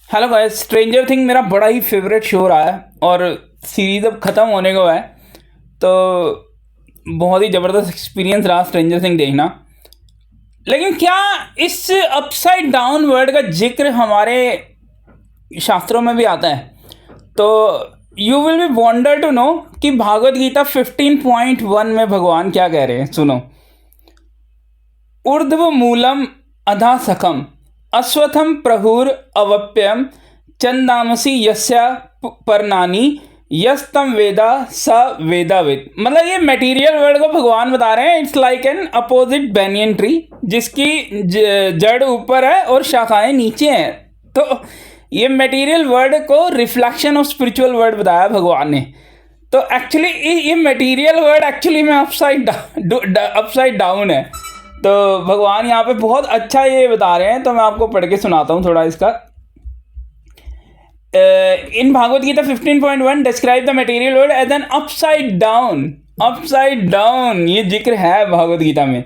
Hello guys, stranger thing मेरा बड़ा ही favourite show रहा है और सीरीज अब ख़त्म होने को है। तो बहुत ही ज़बरदस्त एक्सपीरियंस रहा स्ट्रेंजर थिंग देखना। लेकिन क्या इस अपसाइड डाउन वर्ल्ड का जिक्र हमारे शास्त्रों में भी आता है? तो you will be wonder to know कि भागवत गीता 15.1 में भगवान क्या कह रहे हैं। सुनो। ऊर्ध्व मूलम अधा सखम अश्वत्थम प्रहुर अवप्यम चंदामसी यस्या परनानी यस्तम वेदा स वेदाविद। मतलब ये मटेरियल वर्ल्ड को भगवान बता रहे हैं। It's like an opposite banyan tree जिसकी जड़ ऊपर है और शाखाएं नीचे हैं। तो ये मटेरियल वर्ल्ड को रिफ्लेक्शन ऑफ स्पिरिचुअल वर्ल्ड बताया भगवान ने। तो एक्चुअली ये मटेरियल वर्ल्ड एक्चुअली में अपसाइड डाउन है। तो भगवान यहाँ पे बहुत अच्छा ये बता रहे हैं। तो मैं आपको पढ़ के सुनाता हूँ थोड़ा इसका। In Bhagavad Gita 15.1 describe the material world as an upside down ये जिक्र है भागवत गीता में।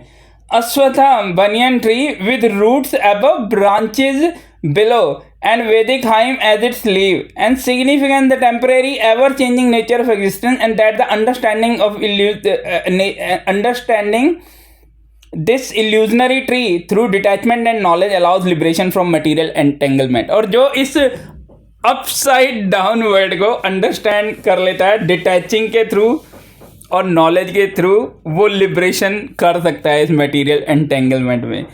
Ashvattham banyan tree with roots above branches below and Vedic hymn as its leaf, and significant the temporary, ever-changing nature of existence, and that the understanding this illusionary tree through detachment and knowledge allows liberation from material entanglement। और जो इस upside down world को understand कर लेता है detaching के through और knowledge के थ्रू, वो लिबरेशन कर सकता है इस मटेरियल एंटेंगलमेंट में।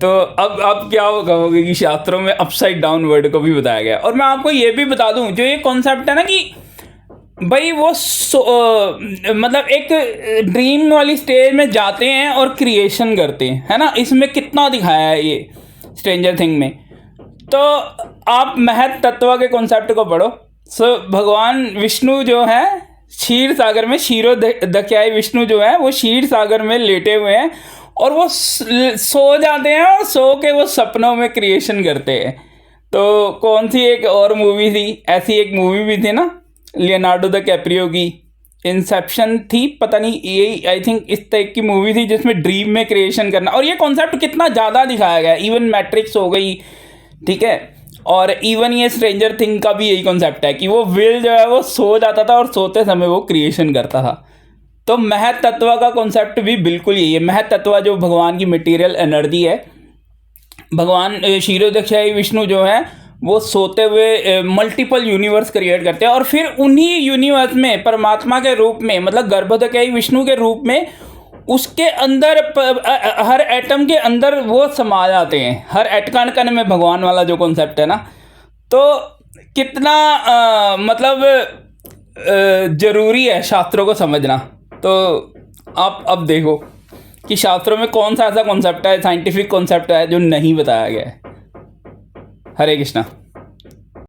तो अब क्या वो कहोगे कि शास्त्रों में अपसाइड डाउन वर्ड को भी बताया गया। और मैं आपको ये भी बता दूं, जो ये कॉन्सेप्ट है ना कि भाई वो मतलब एक ड्रीम वाली स्टेज में जाते हैं और क्रिएशन करते हैं, है ना। इसमें कितना दिखाया है ये स्ट्रेंजर थिंग में। तो आप महत तत्व के कॉन्सेप्ट को पढ़ो। भगवान विष्णु जो है क्षीर सागर में, क्षीरो दख्याई विष्णु जो है वो क्षीर सागर में लेटे हुए हैं और वो सो जाते हैं और सो के वो सपनों में क्रिएशन करते हैं। तो कौन सी एक और मूवी थी, ऐसी एक मूवी भी थी ना लियोनार्डो द कैप्रियो की, इंसेप्शन थी पता नहीं, यही आई थिंक इस टाइप की मूवी थी जिसमें ड्रीम में क्रिएशन करना। और ये कॉन्सेप्ट कितना ज़्यादा दिखाया गया। इवन मैट्रिक्स हो गई, ठीक है। और इवन ये स्ट्रेंजर थिंग का भी यही कॉन्सेप्ट है कि वो विल जो है वो सो जाता था और सोते समय वो क्रिएशन करता था। तो महत तत्व का कॉन्सेप्ट भी बिल्कुल यही है। महत तत्व जो भगवान की मटेरियल एनर्जी है, भगवान क्षीरोदक्षाई विष्णु जो है वो सोते हुए मल्टीपल यूनिवर्स क्रिएट करते हैं और फिर उन्हीं यूनिवर्स में परमात्मा के रूप में, मतलब गर्भोदक्षाई विष्णु के रूप में उसके अंदर हर एटम के अंदर वो समा जाते हैं, हर कण कण में भगवान वाला जो कॉन्सेप्ट है ना। तो कितना मतलब ज़रूरी है शास्त्रों को समझना। तो आप अब देखो कि शास्त्रों में कौन सा ऐसा कॉन्सेप्ट है, साइंटिफिक कॉन्सेप्ट है जो नहीं बताया गया है। हरे कृष्णा।